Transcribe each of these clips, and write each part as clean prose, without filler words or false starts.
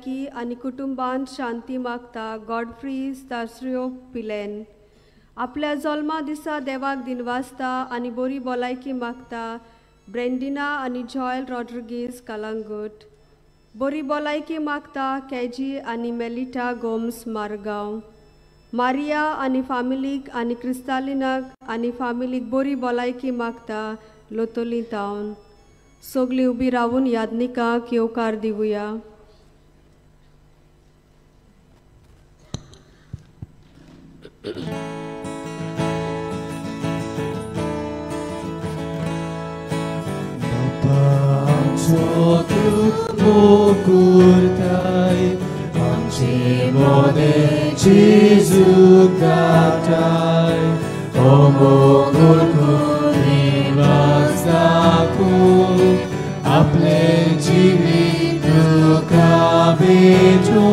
भलायकी आनी कुटुंबांत शांती मागता गॉडफ्री तार्सियो पिलेन. आपल्या जल्मा दिसा देवाक दिनवासता आनी बरी भलायकी मागता ब्रेंडिना आनी जॉयल रॉड्रिगीज कालांगूट. बरी भलायकी मागता केजी आनी मेलिटा गोम्स मारगांव. मारिया आनी फामिलीक आनी क्रिस्तालिनाक आनी फामिलीक बरी भलायकी मागता लोतोली टावन. सगळीं उबी रावून यादनिकांक येवकार दिवया. Kurtai amche mode Jesu katai omo kurkuri vastaku aple जीवित काबेचो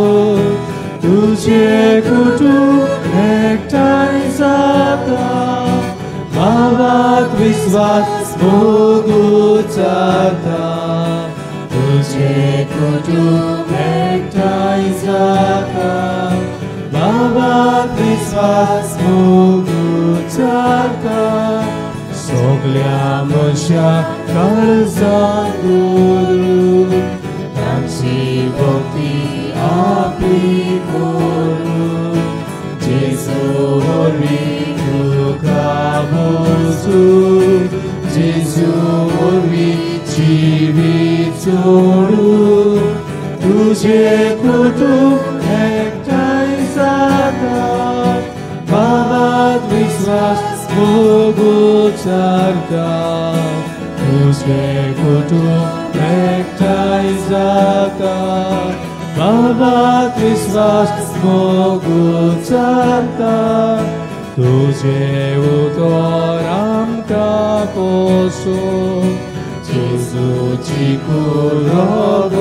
तुझे कुटुंब एकटाई जाता भावात विश्वास भोगूचा तुझे कुटुंब एकटाई जाता भावात विश्वास भोगूचा सगळ्या मनशा काळजांत दवरून तांची भक्ती आपली करून जेजू वरवीं तुका वचून जेजू वरवीं जिवीत जोडून तुझे कुटुंब एकटाई जाता भावात विश्वास भोगूचा तुझे कुटुंब एकटाई जाता भावात विश्वास भोगूचा तुझे उतर आमकां पोसोन जेजूची कुरग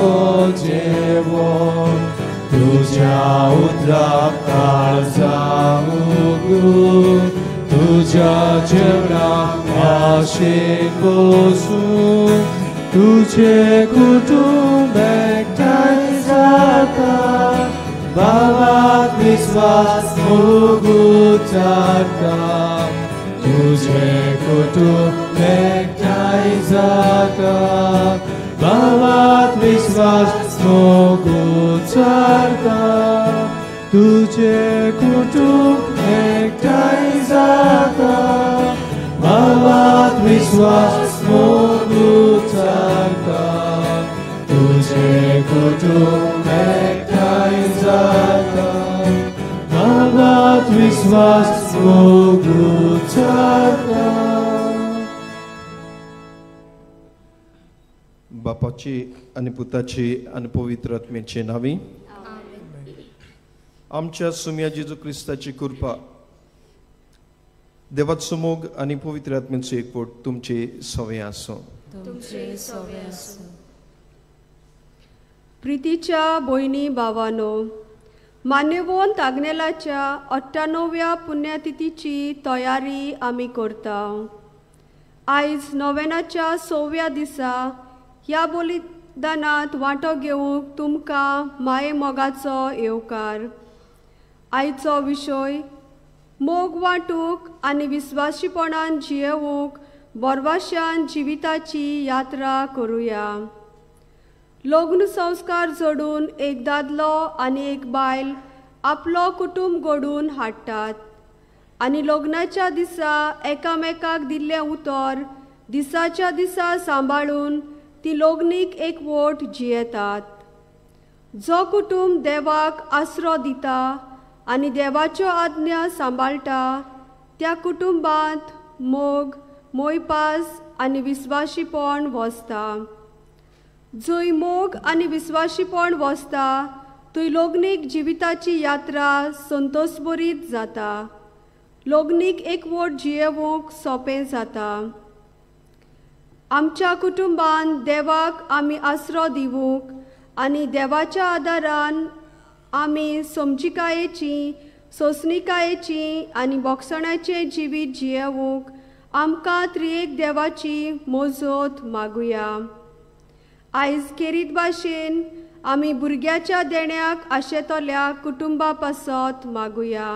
जेवण तुझ्या उदराक काळजां उगडून तुझ्या जेवणाक आशेन बसून तुझे कुटुंब एकटाई जाता भावात विश्वास भोगूचा तुझे कुटुंब एकटाई जाता भावात विश्वास भोगूचा तुझे कुटुंब एकटाई जाता भावात विश्वास भोगूचा तुझे कुटुंब एकटाई जाता भावात विश्वास भोगूचा. बापाची आनी पुताची आनी पवित्र आत्म्याचे नावी आमच्या सुम्या जेजू क्रिस्ताची कृपा देवाचो मोग आनी पवित्र आत्म्याचो एकवट तुमचे सवे आसूं. प्रितीच्या भयणी भावानो, मान्यवंत आग्नेलाच्या 98व्या पुण्यतिथीची तयारी आमी करता. आयज नोवेनाच्या 6व्या दिसा ह्या बलिदानांत वांटो घेवंक तुमकां माये मोगाचो येवकार. आयचो विशय मोग वांटूंक आनी विस्वासीपणान जियेवूंक बोरवाश्यान जिविताची यात्रा करुया. लग्न संस्कार जोडून एक दादलो आनी एक बायल आपलो कुटुंब घडून हाडटात आनी लग्नाच्या दिसा एकामेकाक दिल्लें उतर दिसाच्या दिसा सांबाळून ती लग्नीक एकवट जियेतात. जो कुटुंब देवाक आसरो दिता आनी देवाच्यो आज्ञा सांबाळटा त्या कुटुंबांत मोग मोयपास आनी विस्वाशीपण वसता. जंय मोग आनी विस्वाशीपण वसता थंय लग्नीक जिविताची यात्रा संतोषभरीत जाता. लग्नीक एकवट जियेवूंक सोंपें जाता. आमच्या कुटुंबान देवाक आमी आसरो दिवूंक आनी देवाच्या आदारान आमी समजिकायेची सोंसणिकायेची आनी बोगसणाचें जिवीत जियेवूंक आमकां त्रिएक देवाची मोजत मागुया. आयज खेरीत भाशेन आमी भुरग्याच्या देण्याक आशेतल्या कुटुंबा पासत मागुया.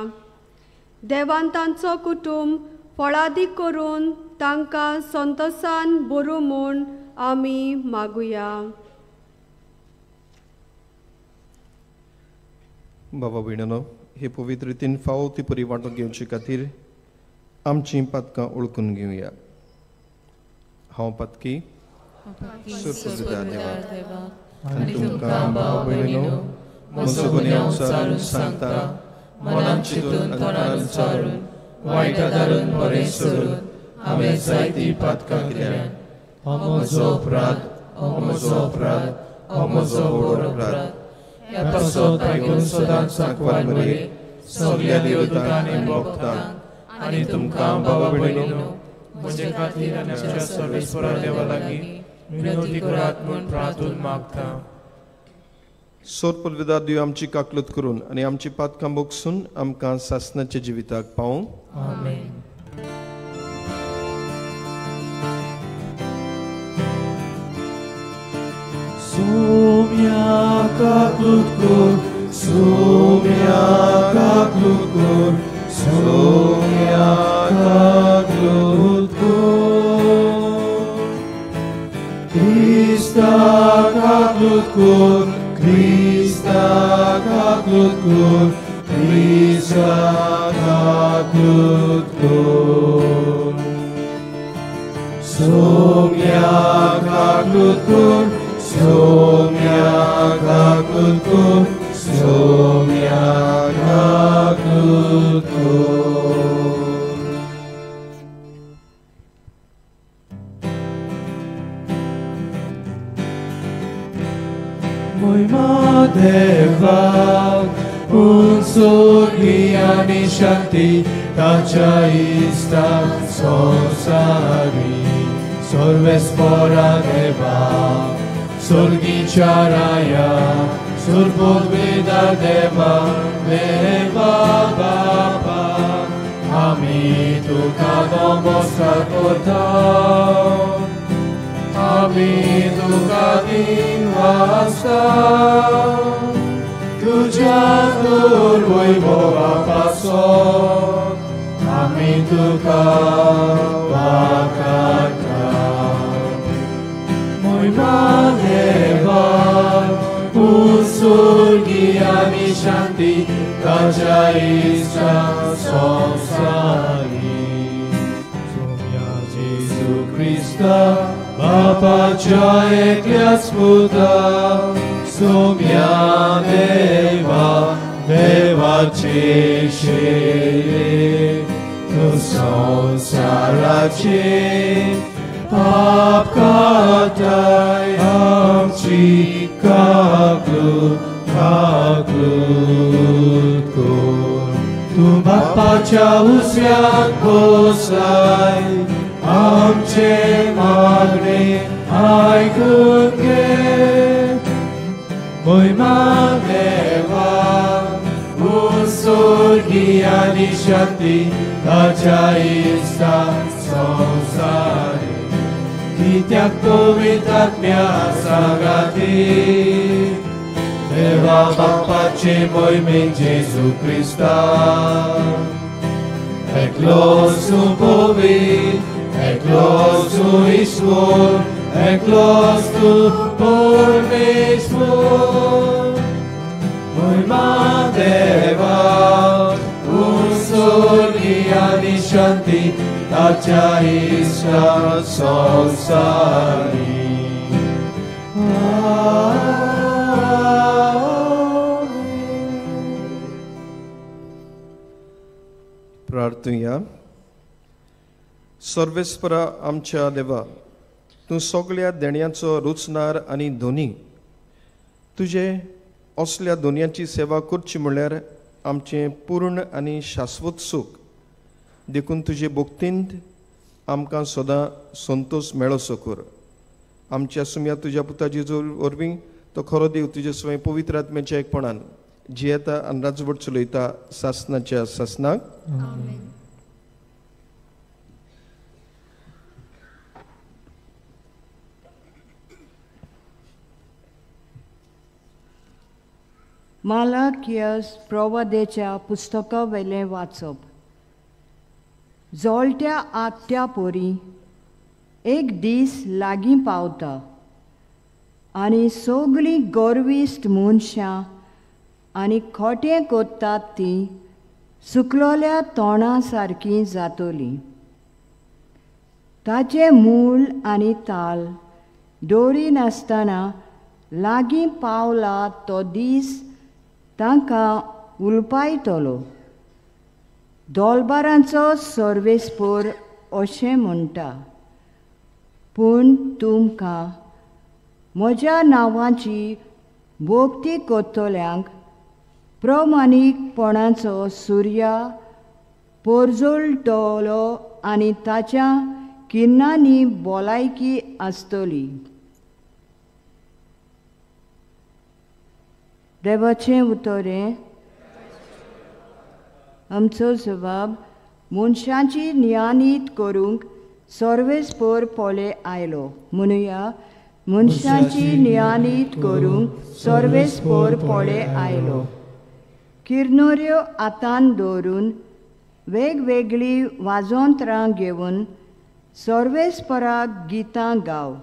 देवान तांचो कुटुंब फळादीक करून तांकां संतोषान भरूं म्हूण आमी मागुया. बाबा भयणीनो, हे पवित्र रितीन फावो ती परी वांटून घेवचे खातीर आमची पातकां ओळखून घेवया. हांव पातकी सुरपुजदा देवा आनी तुमकां भाव भयणीनो, म्हजो गुन्यांव सारून सांगता, मनान चिंतून आनी तोंडान विचारून, वायटा दारून बरें सोडून हांवें जायतीं पातकां केल्यात. हो म्हजो अपराध, हो म्हजो अपराध, हो म्हजो व्हड अपराध. ह्या पासत आयकून सदांच सांकवार मरे सगळ्या देवतांक आनी भक्तांक आनी तुमकां भावा भयणीनो, म्हजे खातीर आनी आमच्या सर्वेस्परा देवा लागीं विनंती करात म्हूण प्रार्थून मागता. सोर पदवीदार दिव आमची काकलूत करून आनी आमची पातकां बोगसून आमकां सासणाच्या जिविताक पावूं. आमेन. Sumia kaklud kur, sumia kaklud kur, sumia kaklud kur. Krista kaklud kur, Krista kaklud kur, Krista kaklud kur. Sumia kaklud kur, Sumia kaklud kur, Sumia kaklud kur. Moima Deva, unsur giani shanti, tacha ista sonsari, sorvespora Deva, Surgicharaya, Surpodveda Deva, Deva Baba, Ami tu kadomos kakota, Ami tu kadin vasta, Tuja turvoi Boga paso, Ami tu kavakata. Moima Deva, unsur giani shanti, tacha isha sonsari. Sumia Jesu Christa, Bapa cha eklias puta, Sumia Deva, Deva ceshe, tu sonsarace, Pap katai amchi kaklud kur. Tu Bapa cha usyan posai, amche magre aikun ge. Moima Deva, unsur giani shanti, tacha ista sonsari. Kityak povitat mia sagati, Deva Bapa ce moimen Jesu Christa. Eklos tu povit, eklos tu ismur, eklos tu pormismur. Moima Deva, unsur giani shanti, tacha isha sonsari. प्रार्थूया. सर्वेस्परा आमच्या देवा, तूं सगळ्या देण्याचो रुचनार आनी धोनी. तुजे असल्या दोनयांची सेवा करची म्हणल्यार आमचें पूर्ण आनी शाश्वत सूख देखून तुजे भोक्तींत आमकां सदां संतोष मेळोसो कर. आमच्या सुम्या तुज्या पुता जेजू वरवीं तो खरो देव तुजे स्वयं पवित्र आत्म्याच्या एकपणान जियेता आनी राजवट चलयता सासणाच्या सासणाक. मालाकियस प्रवादेच्या पुस्तका वेलें वाचप. जोलत्या आत्या पोरी एक दीस लागीं पावता आनी सगळीं गोरविस्त मनशां आनी खोटें कोत्तात तीं सुकलोल्या तोंडा सारकीं जातलीं. ताचें मूळ आनी ताल दोरी नासतना लागीं पावला तो दीस तांकां उलपायतलो. दोलबारांचो सर्वेस्पोर अशें म्हणटा, पूण तुमकां म्हज्या नांवाची भोक्ती कोत्तल्यांक प्रमाणीकपणाचो सुर्या पोरजोळटलो आनी ताच्या किन्नांनी भलायकी आसतली. देवाचें उतोरें. आमचो जबाब, मनशांची नियानीत करूंक सर्वेस्पोर पोळे आयलो. म्हणुया, मनशांची नियानीत करूंक सर्वेस्पोर पोळे आयलो. किर्नोऱ्यो हातान दवरून वेगवेगळी वाजोंत्रां घेवन सर्वेस्पराक गितां गाव.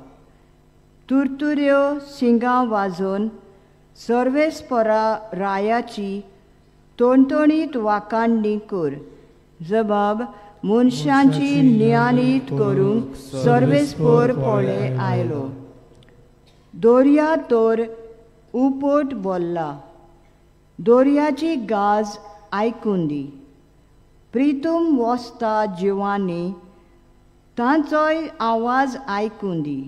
तुरतुऱ्यो सिंगां वाजोवन सर्वेस्परा रायाची तोणतोणीत वाखाणणी कर. जबाब, मनशांची नियानीत करूंक सर्वेस्पोर पोळे आयलो. दोर्या तोर उपोट बोल्ला. दोर्याची गाज आयकून दी. प्रितूम वस्ता जिवांनी तांचोय आवाज आयकून दी.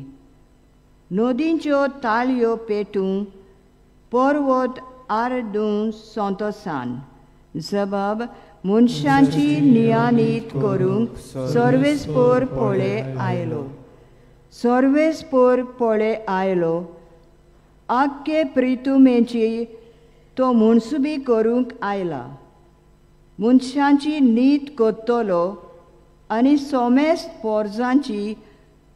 नदींच्यो ताळयो पेटूंक पर्वत आरडूं सोंतोसान. जबाब, मनशांची नियानीत करूंक सर्वेस्पोर पोळे आयलो. सर्वेस्पोर पोळे आयलो. आख्खे प्रितुमेची तो म्हणसुबी करूंक आयला. मनशांची नीत कोत्तलो आनी सोमेस्त पोरजांची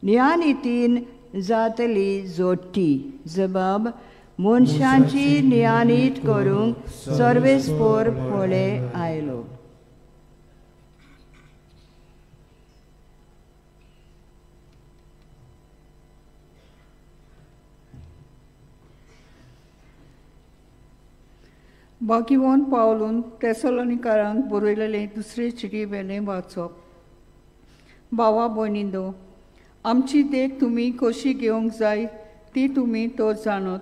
नियानितीन जातली जोडटी. जबाब, मनशांची नियानीत करूंक सर्वेस्पोर पोळे आयलो. बाकिवोन पावलून तेसलोनिकारांक बरयलेलें दुसरे चिटी वेलें वाचप. भावा भयणींनो, आमची देख तुमी कशी घेवंक जाय ती तुमी तो जाणत.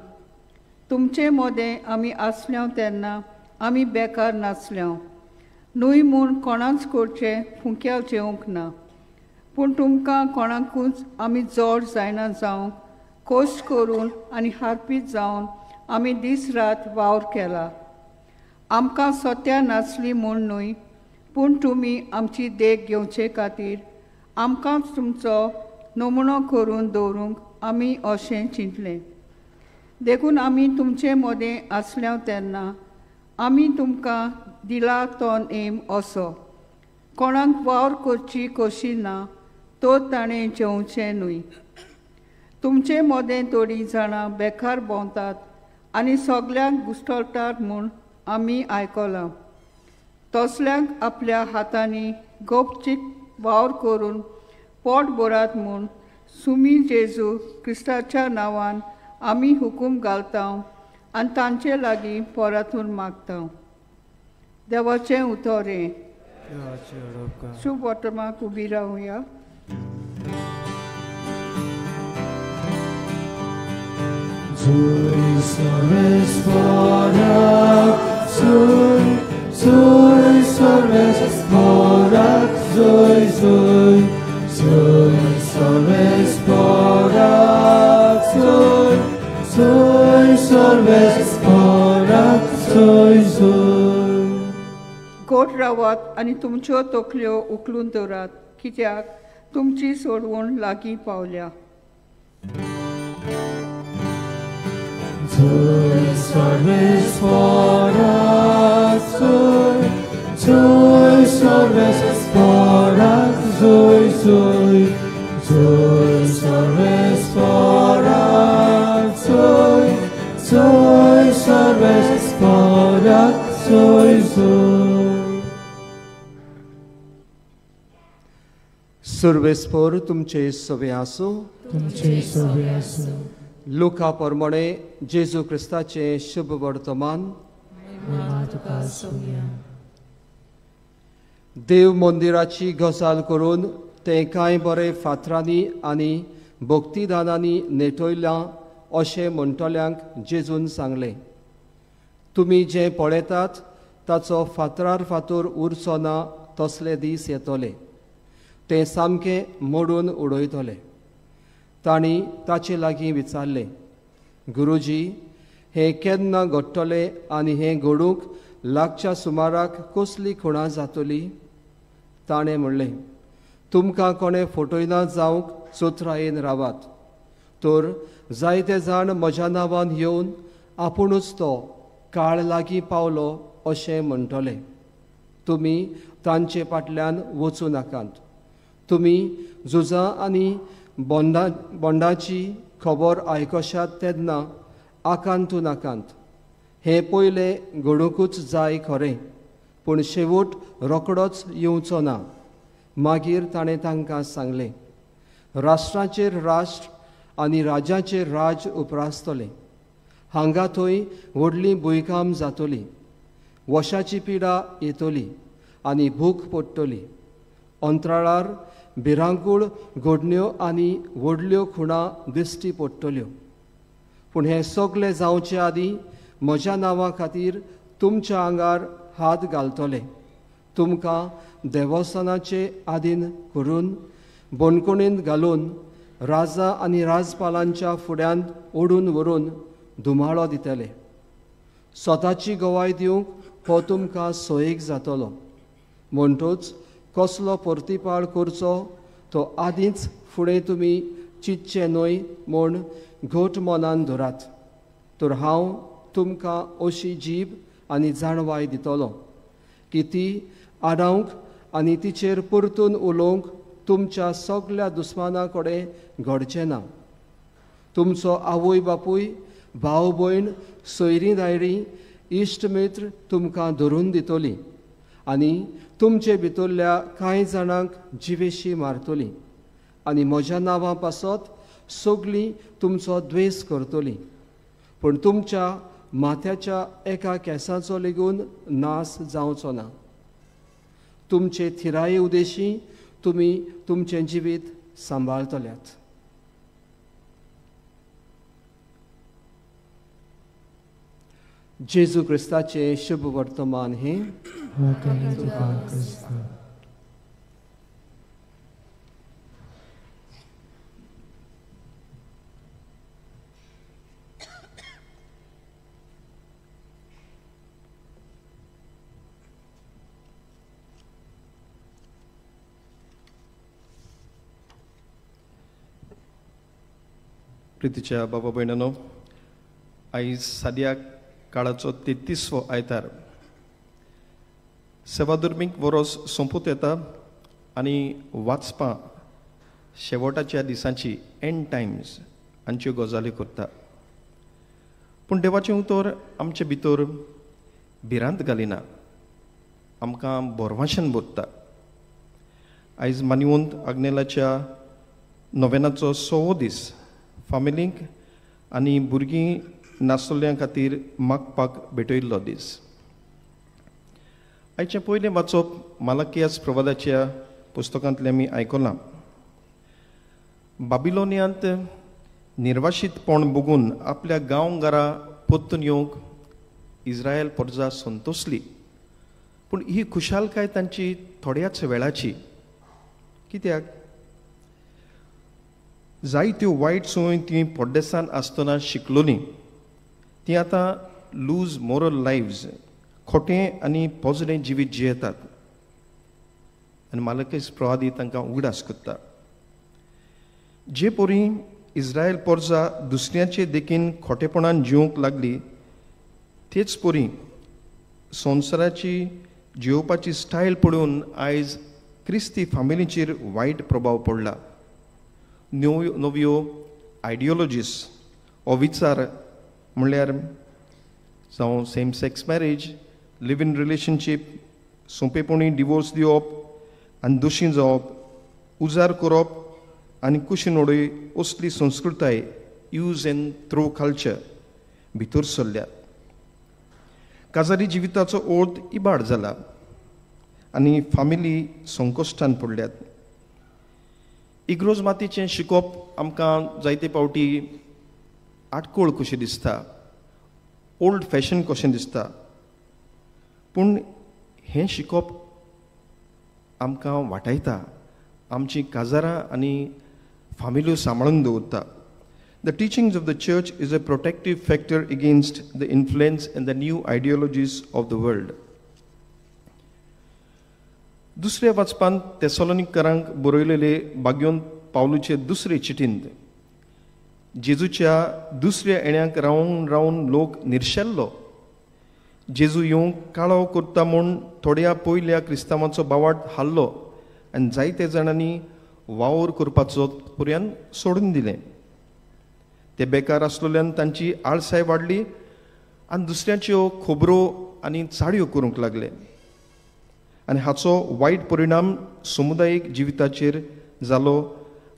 तुमचे मोदें आमी आसल्यांव तेन्ना आमी बेकार नासल्यांव. न्हय म्हूण कोणाच कडचें फुंक्याव जेवंक ना. पूण तुमकां कोणाकूच आमी जोड जायना जावंक कश्ट करून आनी हारपीत जावन आमी दीस रात वावर केला. आमकां सोत्या नासली म्हूण न्हय, पूण तुमी आमची देख घेवचे खातीर आमकांच तुमचो नमुनो करून दवरूंक आमी अशें चिंतलें. देखून आमी तुमचे मोदें आसल्यांव तेन्ना आमी तुमकां दिला तो नेम असो: कोणाक वावर करची कशी ना तो ताणें जेवचें न्हय. तुमचे मोदें थोडीं जाणां बेकार भोंवतात आनी सगल्यांक गुसतोलतात म्हूण आमी आयकलां. तसल्यांक आपल्या हातांनी गोपचीक वावर करून पोट भरात म्हूण सुमी जेजू क्रिस्ताच्या नांवान आमी हुकूम घालता आनी तांचे लागीं पोरातून मागता. देवाचें उतोरें. शुभ वर्तमाक उबी रावया. गोठ रावात आनी तुमच्यो तकल्यो उखलून दवरात, कित्याक तुमची सोडवण लागीं पावल्या. Soy salves por सर्वेस्पर तुमचे सवे आसूं. तुमचे सवे आसूं. लुका प्रमाणे जेजू क्रिस्ताचे शुभ वर्तमान. महिमा तुका सौम्या. देव मंदिराची गजाल करून ते कांय बरे फातरांनी आनी भक्तिदानांनी नेटयलां अशें म्हणटल्यांक जेजून सांगलें. तुमी जें पळयतात ताचो फातरार फातर उरचो ना तसले दीस येतले. ते सामकें मोडून उडयतले. तांणी ताचे लागीं विचारलें, गुरुजी, हें केन्ना घडटलें आनी हें घडूंक लागच्या सुमाराक कसली खुणां जातली? ताणें म्हणलें, तुमकां कोणें फटयना जावंक सुत्रायेन रावात. तर जायते जाण म्हज्या नांवान येवन आपुणूच तो काळ लागीं पावलो अशें म्हणटले. तुमी तांचे फाटल्यान वचूं नाकात. तुमी झुजां आनी बोंडाची खबर आयकशात तेन्ना आकांतू नाकात. हें पयलें घडोवंकूच जाय खरें, पूण शेवट रोखडोच येवचो ना. मागीर ताणें तांकां सांगलें, राष्ट्राचेर राष्ट्र आनी राज्याचेर राज उप्रासतले. हांगा थंय व्हडली भुंयकाम जातली. वशाची पिडा येतली आनी भूक पडटली. अंतराळार भिरांकूळ घडण्यो आनी व्हडल्यो खुणां दिश्टी पडटल्यो. पूण हें सगळें जावचे आदीं म्हज्या नांवा खातीर तुमच्या आंगार हात घालतले. तुमकां देवस्थानाचे आधीन करून बोणकुणींत घालून राजा आनी राजपालांच्या फुड्यांत ओडून व्हरून धुमाळो दितले. स्वताची गवाय दिवंक हो तुमकां सोयीक जातलो. म्हणटूच कसलो परतीपाळ करचो तो आदींच फुडें तुमी चिंतचे न्हय म्हूण घट मनान धरात. तर हांव तुमकां अशी जीब आनी जाणवाय दितलो की ती आडावंक आनी तिचेर परतून उलोवंक तुमच्या सगळ्या दुस्मानां कडेन घडचें ना. तुमचो आवय बापूय, भाव भयण, सोयरीं दायरीं, इश्ट मित्र तुमकां धरून दितली आनी तुमचे भितरल्या कांय जाणांक जिवेशी मारतली आनी म्हज्या नांवा पासत सगळीं तुमचो द्वेस करतलीं. पूण तुमच्या माथ्याच्या एका केंसाचो लेगून नास जावचो ना. तुमचे थिराये उदेशी तुमी तुमचें जिवीत सांबाळतल्यात. जेजू क्रिस्ताचे शुभ वर्तमान हें. प्रितीच्या बाबा भयणांनो, आयज साद्या काळाचो 33वो आयतार. सेवाधर्मीक वरोस सोंपूत येता आनी वाचपां शेवटाच्या दिसांची एंड टायम्स हांच्यो गजाली करता. पूण देवाचें उतर आमचे भितर भिरांत घालिना, आमकां बोरवाशान बोरता. आयज मानिवंत आग्नेलाच्या नोवेनाचो 6वो दीस फामिलींक आनी भुरगीं नासतल्या खातीर मागपाक भेटयल्लो दीस. आयचें पयलें वाचप मालाकियास प्रवादाच्या पुस्तकांतलें आमी आयकलां. बाबिलोनियांत निर्वाशीतपण बगून आपल्या गांवघरां परतून येवंक इस्रायल प्रजा संतोसली. पूण ही खुशालकाय तांची थोड्याच वेळाची. कित्याक? जायत्यो वायट संवय ती पोड्डेसान आसतना शिकलोली. ती आतां लूज मोरल लायव्स, खोटें आनी पोजडें जिवीत जियेतात आनी मालकीस प्रवादी तांकां उगडास करता. जे पोरी इस्रायल पोरजा दुसऱ्याचे देखीन खोटेपणान जिवंक लागली, तेच पोरी संवसाराची जिवपाची स्टायल पळोवन आयज क्रिस्ती फामिलीचेर वायट प्रभाव पडला. नव्यो आयडियोलॉजीस हो विचार म्हणल्यार जावं same sex marriage, live in relationship, सोंपेपणी डिवोर्स दिवप आनी दोशी जावप, उजार करप आनी कुशीनोडूय असली संस्कृताय यूज एंड थ्रो कल्चर भितर सरल्या. काजारी जिविताचो ओर्द इबाड जाला आनी फामिली संकश्टान पडल्यात. इग्रोज मातीचें शिकप आमकां जायते फावटी आटकोळ कशें दिसता, ओल्ड फॅशन कशें दिसता, पूण हें शिकप आमकां वाटायता, आमची काजारां आनी फामिल्यो सांबाळून दवरता. The teachings of the church is a protective factor against the influence and the new ideologies of the world. दुसऱ्या वाचपान तेसलोनिकांक बरयलेले बाग्योन पावलूचे दुसरे चिठींत जेजूच्या दुसऱ्या येण्याक रावन रावन लोक निर्शेल्लो. जेजू येवंक काळो करता म्हूण थोड्या पयल्या क्रिस्तांवांचो बावाट हाल्लो आनी जायते जाणांनी वावर करपाचो पर्यंत सोडून दिलें. ते बेकार आसलेल्यान तांची आळसाय वाडली आनी दुसऱ्यांच्यो खबरो आनी चाळयो करूंक लागले आनी हाचो वायट परिणाम समुदायीक जिविताचेर जालो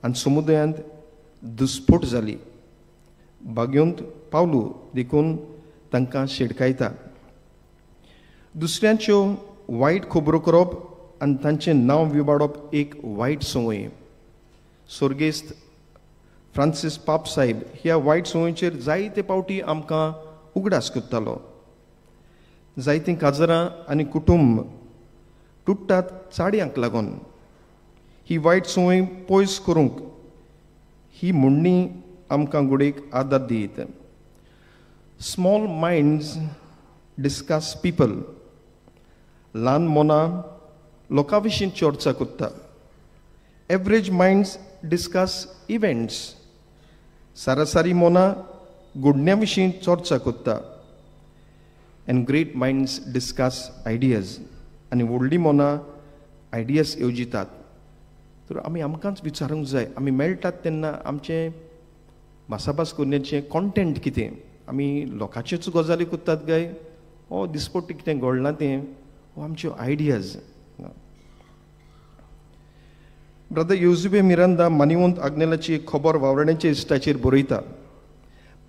आनी समुदायांत दुस्फोट जाली. बाग्योंत पावलू देखून तांकां शिडकायता. दुसऱ्यांच्यो वायट खबरो करप आनी तांचें नांव विबाडप एक वायट संवय. स्वर्गेस्त फ्रांसीस पाप साहेब ह्या वायट संवयचेर जायते फावटी आमकां उगडास करतालो. जायतीं काजारां आनी कुटुंब तुट्टात चाडयांक लागून. ही वायट संवय पयस करूंक ही म्हणणी आमकां घोडेक आदार दीत. Small minds discuss people. ल्हान मनां लोकां विशीं चर्चा करता. Average minds discuss events. सारासारी मनां घडण्यां विशीं चर्चा करता. And great minds discuss ideas. आनी व्हडलीं मनां आयडियाज येवजितात. तर आमी आमकांच विचारूंक जाय, आमी मेळटात तेन्ना आमचें भासाभास करण्याचें कॉन्टेंट कितें? आमी लोकांच्योच गजाली करतात काय हो दिसपट्टी कितें घडलां तें हो आमच्यो आयडियाज. ब्रदर युझुबे मिरांदा मानिवंत आग्नेलाची खबर वावरण्याच्या इश्टाचेर बरयता.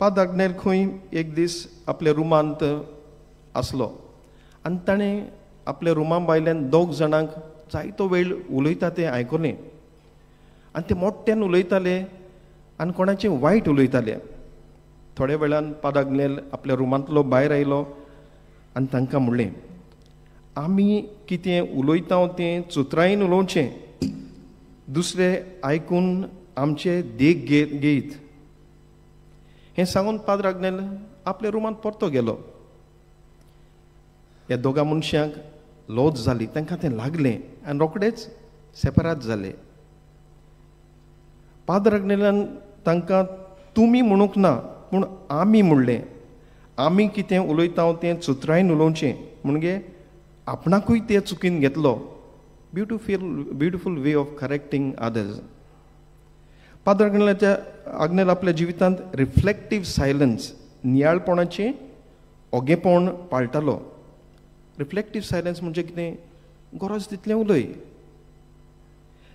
पाद आग्नेल खंय एक दीस आपल्या रुमांत आसलो आनी ताणें आपल्या रुमां भायल्यान दोग जाणांक जायतो वेळ उलयता तें आयकलें आनी ते मोट्ट्यान उलयताले आनी कोणाचें वायट उलयताले. थोड्या वेळान पाद आग्नेल आपल्या रुमांतलो भायर आयलो आनी तांकां म्हणलें, आमी कितें उलयता तें चुत्रायेन उलोवचें, दुसरे आयकून आमचे देख घेयत. हें सांगून पाद्र आग्नेल आपल्या रुमांत परतो गेलो. ह्या दोगा मनशांक लॉज जाली, तांकां तें लागलें आनी रोखडेच सेपरेट जाले. पाद्र आग्नेलान तांकां तुमी म्हणूंक ना पूण आमी म्हणलें. आमी कितें उलयता तें चुत्रायेन उलोवचें म्हणजे आपणाकूय तें चुकीन घेतलो. Beautiful way of correcting others. पाद्र आग्नेल आपल्या जिवितांत रिफ्लेक्टीव सायलन्स नियाळपणाचें ओगेपण पाळटालो. रिफ्लेक्टीव सायलन्स म्हणजे कितें? गरज तितलें उलय.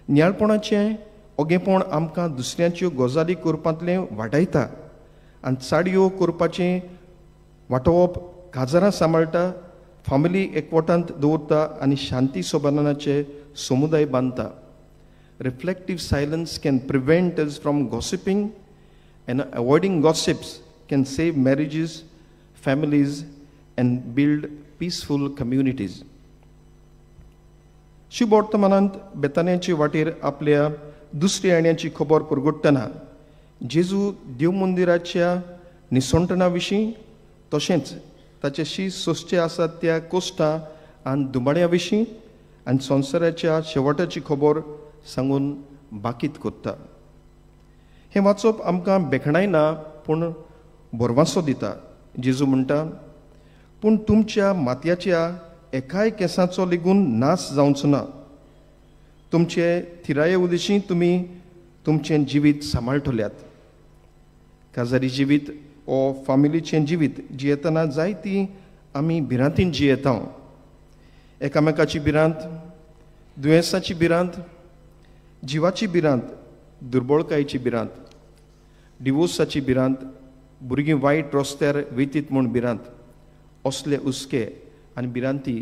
नियाळपणाचें ओगेपण आमकां दुसऱ्यांच्यो गजाली करपांतलें वाटायता आनी चाडयो करपाचें वाटोवप काजारां सांबाळटा, फामिली एकवटांत दवरता आनी शांती सोबानाचे समुदाय बांदता. Reflective silence can prevent us from gossiping, and avoiding gossips can save marriages, families, and build peaceful communities. शुभ वर्तमानांत बेतान्याचे वाटेर आपल्या दुसऱ्या येण्याची खबर परगट्टना जेजू देव मंदिराच्या निसंटना विशीं तशेंच ताचेशी सोंसचे आसात त्या कोश्टां आनी दुबाड्यां विशीं आनी संवसाराच्या शेवटाची खबर सांगून बाकीत करता. हें वाचप आमकां बेखणाय ना पूण बरवासो दिता. जेजू म्हणटा, पूण तुमच्या मातयाच्या एकाय केंसाचो लेगून नाश जावचो ना. तुमचे थिराये उदेशी तुमी तुमचें जिवीत सांबाळटल्यात. काजारी जिवीत ओ फामिलीचें जिवीत जियेतना जायतीं आमी भिरांतीन जियेता. एकामेकाची भिरांत, दुयेंसाची भिरांत, जिवाची भिरांत, दुर्बळकायेची भिरांत, डिवोर्साची भिरांत, भुरगीं वायट रस्त्यार वयतीत म्हूण भिरांत, असले हुस्के आनी भिरांती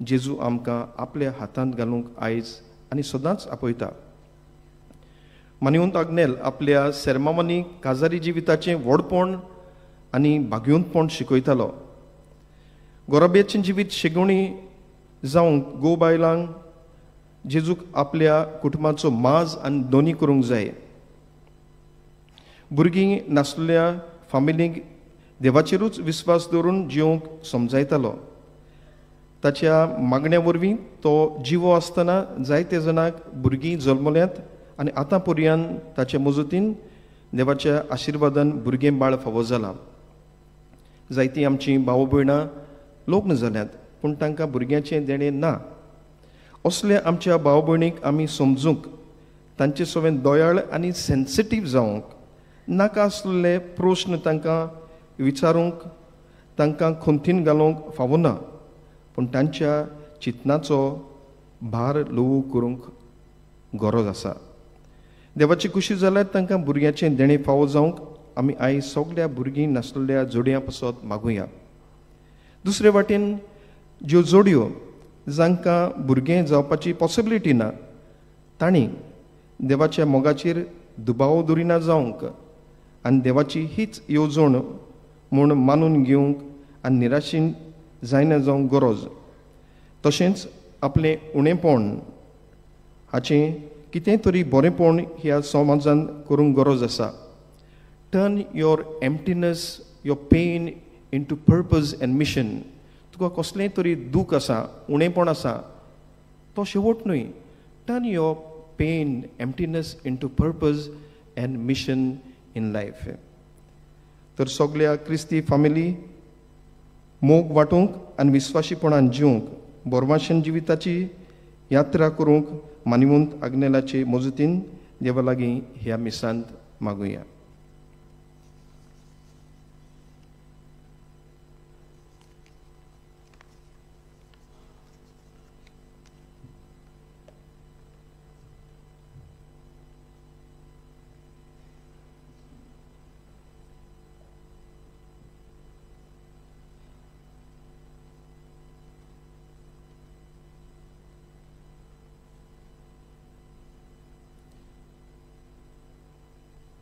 जेजू आमकां आपल्या हातांत घालूंक आयज आनी सदांच आपयता. मानिवंत आग्नेल आपल्या सेर्मामनी काजारी जिविताचें व्हडपण आनी भाग्यवंतपण शिकयतालो. गोरबेचें जिवीत शिगवणी जावंक गो बायलांक जेजूक आपल्या कुटुंबाचो माज आनी दोनी करूंक जाय. भुरगीं नासलेल्या फामिलीक देवाचेरूच विस्वास दवरून जिवंक समजायतालो. ताच्या मागण्या वरवीं तो जिवो आसतना जायते जाणांक भुरगीं जल्मल्यांत आनी आतां पर्यंत ताचे मजतीन देवाच्या आशिर्वादान भुरगें बाळ फावो जालां. जायतीं आमचीं भाव भयणां लग्न जाल्यांत पूण तांकां भुरग्याचें देणें ना. असल्या आमच्या भाव भयणीक आमी समजूंक, तांचे सवें दोयाळ आनी सेन्सिटीव जावंक, नाका आसलेले प्रस्न तांकां विचारूंक, तांकां खंतीन घालूंक फावो ना. पूण तांच्या चिंतनाचो भार ल्हवू करूंक गरज आसा. देवाची खुशी जाल्यार तांकां भुरग्याचें देणें फावो जावंक आमी आयज सगळ्या भुरगीं नासलेल्या जोडयां पासत मागुया. दुसरे वाटेन ज्यो जोडयो जांकां भुरगें जावपाची पॉसिबिलिटी ना, तांणी देवाच्या मोगाचेर दुबाव दवरिना जावंक आनी देवाची हीच येवजण म्हूण मानून घेवंक आनी निराशेन जायना जावंक गरज. तशेंच आपलें उणेपण हाचें कितें तरी बरेंपण ह्या समाजान करूंक गरज आसा. Turn your emptiness, your pain into purpose and mission. तुका कसलेंय तरी दूख आसा, उणेपण आसा, तो शेवट न्हय. Turn your pain, emptiness into purpose and mission in life. तर सगळ्या क्रिस्ती फामिली मोग वांटूंक आनी विस्वाशीपणान जिवंक, बोरमाशेन जिविताची यात्रा करूंक मानिवंत आग्नेलाचे मजतीन देवा लागीं ह्या मिसांत मागुया.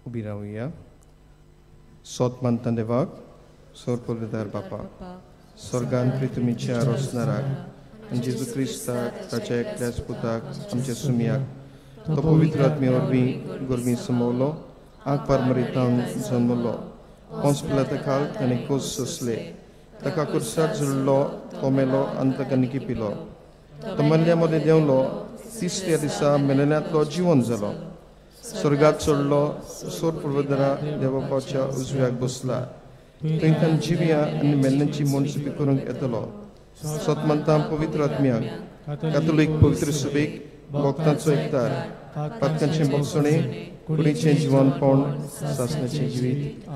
उबी रावया. सोत मानता देवाक, सोर पवित्र बापा, स्वर्गान प्रितुमीच्या रोसनाराक आनी जेजू क्रिस्ताक ताच्या एकल्याच पुताक आमच्या सुमयाक तो पवित्र आत्मे वरवीं गोरवीं समवलो, आग पारमरितान जल्मलो, पोंस पिलाता खाल ताणें कोस सोंसले, ताका कुर्सार झुडलो, तो मेलो आनी ताका निकी पिलो, तो मल्ल्या मदें देंवलो, तिसऱ्या दिसा मेलेल्यांतलो जिवन जालो, स्वर्गात चडलो, सोर पवित्रा देवाच्या उजव्याक बसला, थंय जिव्या आनी मेल्ल्यांची मनसुबी करूंक येतलो. सतमंता पवित्र आत्म्याक, कातोलीक पवित्र सुबेक, भक्तांचो एकतार, पातकांचें बक्षणें, कुडीचें जिवनपण, सासणाचें जिवीत.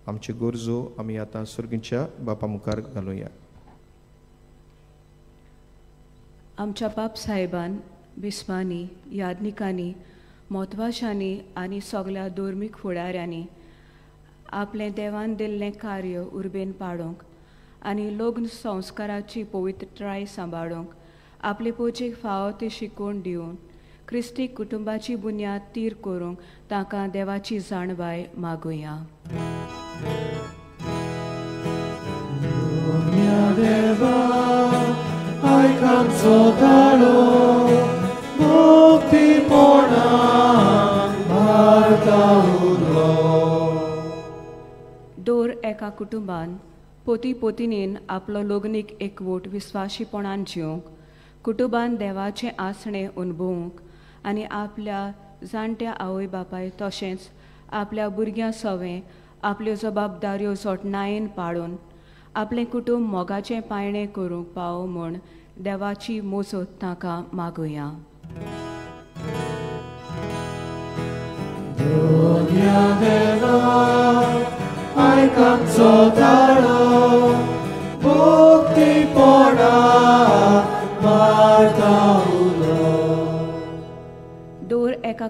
आमच्यो गरजो आमी आतां सर्गीच्या बापा मुखार घालुया. आमच्या बाप साहेबान बिस्मांनी, यादनिकांनी, म्हत्वाशांनी आनी सगळ्या धर्मीक फुडाऱ्यांनी आपलें देवान दिल्लें कार्य उर्बेन पाडूंक आनी लग्न संस्काराची पवित्रताय सांबाळूंक आपले पोचेक फावो ती शिकवण दिवन क्रिस्तीक कुटुंबाची बुन्याद तीर करूंक तांकां देवाची जाणबाय मागुया. दर एका कुटुंबान पोती पोतिनीन आपलो लग्नीक एकवट विस्वाशीपणान जिवंक, कुटुंबान देवाचें आसणें अनुभवूंक आनी आपल्या जाणट्या आवय बापाय तशेंच आपल्या भुरग्यां सवें आपल्यो जबाबदाऱ्यो जोटणायेन पाळून आपलें कुटुंब मोगाचें पायणें करूंक पावो म्हूण देवाची मोजत तांकां मागुया.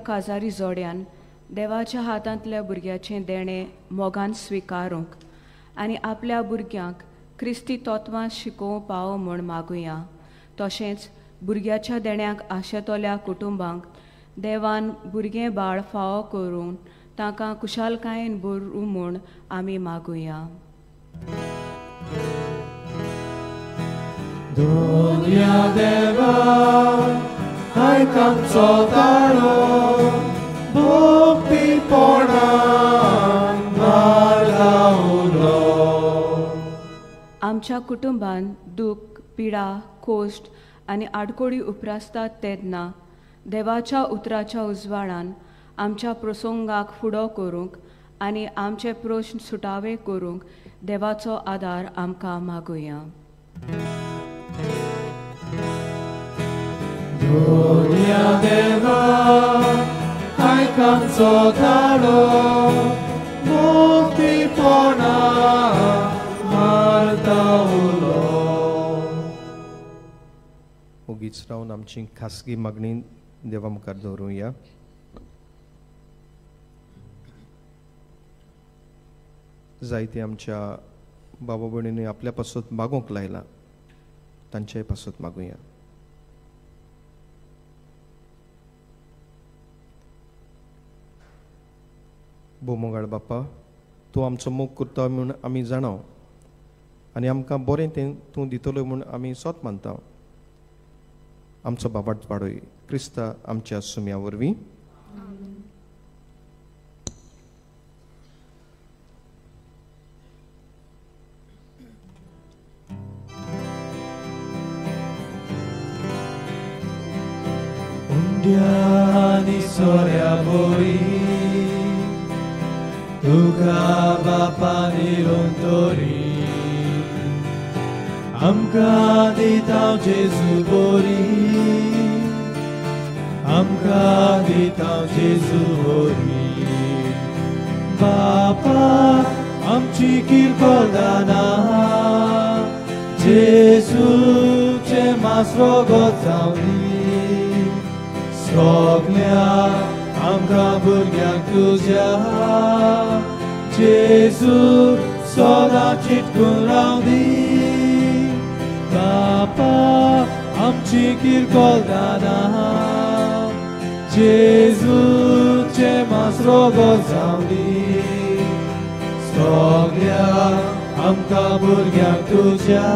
काजारी जोड्यान देवाच्या हातांतल्या भुरग्याचें देणें मोगान स्विकारूंक आनी आपल्या भुरग्यांक क्रिस्ती तत्वां शिकोवं पावो म्हूण मागुया. तशेंच भुरग्याच्या देण्याक आशेतोल्या कुटुंबांक देवान भुरगें बाळ फावो करून तांकां कुशालकायेन भरूं म्हूण आमी मागुया. दुनिया देवा आयकामचो ताळो भोगपीपणान मारगावलो. आमच्या कुटुंबान दूख, पिडा, कोश्ट आनी आडकोडी उपरासतात तेन्ना देवाच्या उतराच्या उजवाडान आमच्या प्रसंगाक फुडो करूंक आनी आमचे प्रश्न सुटावे करूंक देवाचो आदार आमकां मागुया. दुनिया देवा आयकामचो ताळो भोगपीपणान मारगावलो. ओगीच रावन आमची खासगी मागणी देवा मुखार दवरुया. जायते आमच्या बाबा भयणींनी आपल्या पासत मागोंक लायला, तांच्याय पासत मागुया. बोमोगाळ बापा, तूं आमचो मोग करता म्हूण आमी जाणाव आनी आमकां बरें तें तूं दितलो म्हूण आमी सोत मानता. आमचो बाबाट वाडय क्रिस्ता आमच्या सुम्या वरवीं. उंड्यानी सोऱ्या बोरी तुका बापानी लोंतोरी आमकां दिता जेजू बोरी आमकां दिता जेजू बोरी. बापा आमची किरकोळ दाना जेजूचे मासरो गोचावली सगल्या आमकां भुरग्यांक तुज्या जेजू सदां चिटकून रावदी. बापा आमची किरकोळ दाना जेजूचे मासरो गोचावली सगल्या आमकां भुरग्यांक तुज्या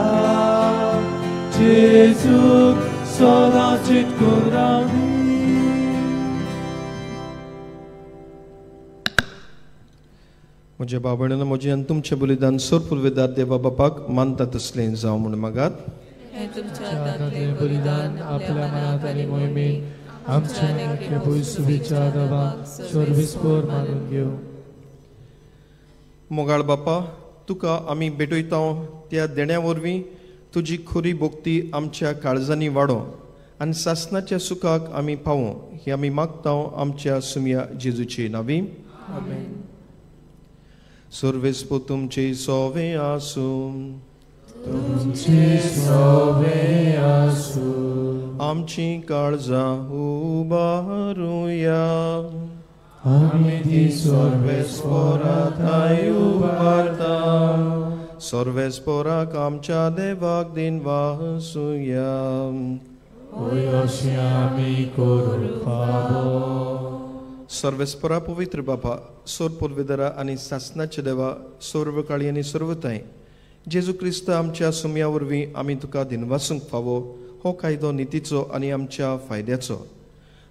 जेजूक सदां चिटकून रावदी. म्हज्या बाबणान म्हजें आनी तुमचें बलिदान सोर पुर्वेदार देवा बापाक मानता तसलें जावं म्हूण मागात. बलिदान आपल्या मनात आनी मोहिमेन आमच्या नेमक्या सुबेच्या दबाक सर्विस्पोर मानून घेवं. मोगाळ बापा, तुका आमी भेटयता त्या देण्या वरवीं तुजी खरी भोक्ती आमच्या काळजांनी वाडो आनी सासणाच्या सुखाक आमी पावो ही आमी मागता आमच्या सुम्या जेजूचे नांवी. आमेन. सर्वेस्पो तुमचे सोवे आसूं, तुमचे सोवे आसूं, आमची काळजां उबारुया. आमी ती सर्वेस्पोरांताय उबारता. सर्वेस्पोराक आमच्या देवाक दिनवासुया. ओय अशें आमी करूंक फावो. सर्वेस्परा पवित्र बापा, सोर पुर्वेदारा आनी सासणाचे देवा, सर्वकाळी आनी सर्वताय जेजू क्रिस्त आमच्या सुम्या वरवीं आमी तुका दिनवासूंक फावो हो कायदो नितीचो आनी आमच्या फायद्याचो.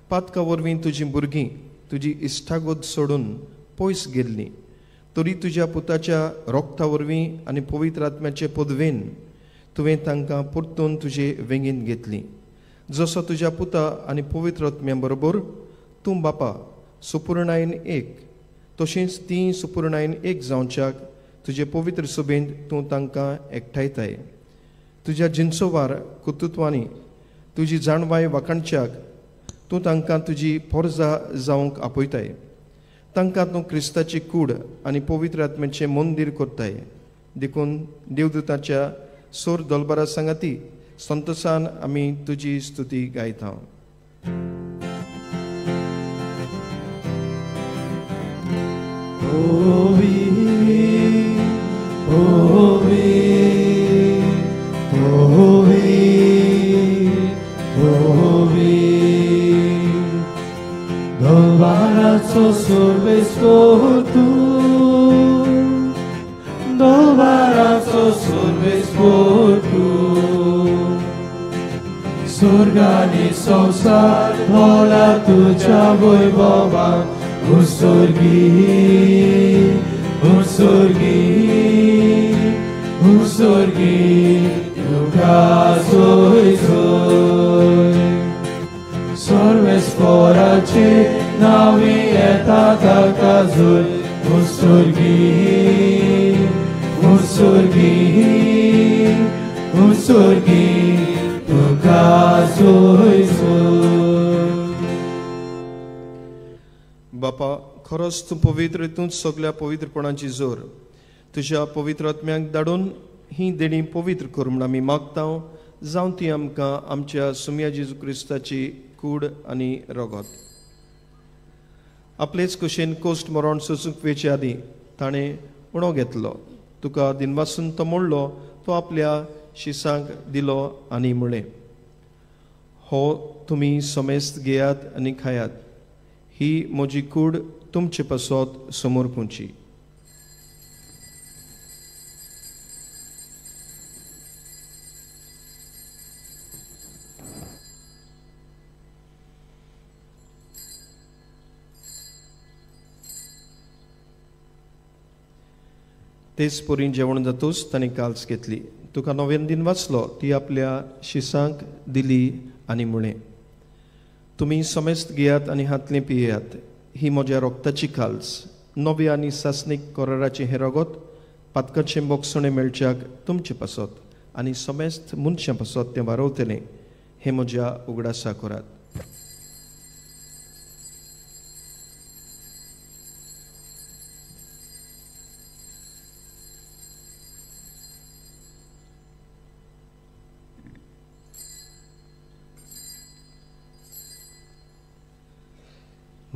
पातका वरवीं तुजीं भुरगीं तुजी इश्टागोद सोडून पयस गेल्लीं, तरी तुज्या पुताच्या रोगता वरवीं आनी पवित्र आत्म्याचे पदवेन तुवें तांकां परतून तुजे वेंगीन घेतलीं. जसो तुज्या पुता आनी पवित्र आत्म्या बरोबर तूं बापा सुपूर्णायेन एक, तशींच तीं सुपूर्णायेन एक जावच्याक तुजे पवित्र सुबेंत तूं तांकां एकठायताय. तुज्या जिन्सोवार कुतुत्वांनी तुजी जाणवाय वाखणच्याक तूं तांकां तुजी पोरजां जावंक आपयताय. तांकां तूं क्रिस्ताची कूड आनी पवित्र आत्म्याचें मंदीर करताय. देखून देवदूताच्या सोर दलबारा सांगाती संतोशान आमी तुजी स्तुती गायता. Surgani संसार भोला तुझ्या वैभवात उत्सर्गी तुका सोय सर्वेस्पराचे नावी येता ताका जोय उत्सर्गी तुका सोय बापा खरोच तूं पवित्र हितूंत सगळ्या पवित्रपणाची जोर तुज्या पवित्र आत्म्याक धाडून ही देणी पवित्र कर म्हूण आमी मागता जावं ती आमकां आमच्या सुम्या जेजू क्रिस्ताची कूड आनी रगत आपलेच कुशेन कोस्ट मरण सोंसूंक वेचे आदीं ताणें उणो घेतलो तुका दिनवासून तो मोडलो तो आपल्या शिसांक दिलो आनी म्हळें हो तुमी समेस्त घेयात आनी खायात ही म्हजी कूड तुमचे पासत समोर पोंची तेच पोरीं जेवण जातूच ताणें काल्स घेतली तुका नव्यान दिन वाचलो ती आपल्या शिसांक दिली आनी म्हळें तुमी समेस्त घेयात आनी हातलें पियेयात ही म्हज्या रोगताची काल्स नव्या आनी सासणीक कराराचें हें रगत पातकाचें बोगसणें मेळच्याक तुमचे पासत आनी समेस्त मनशां पासत तें वारवतलें हें म्हज्या उगडासा करात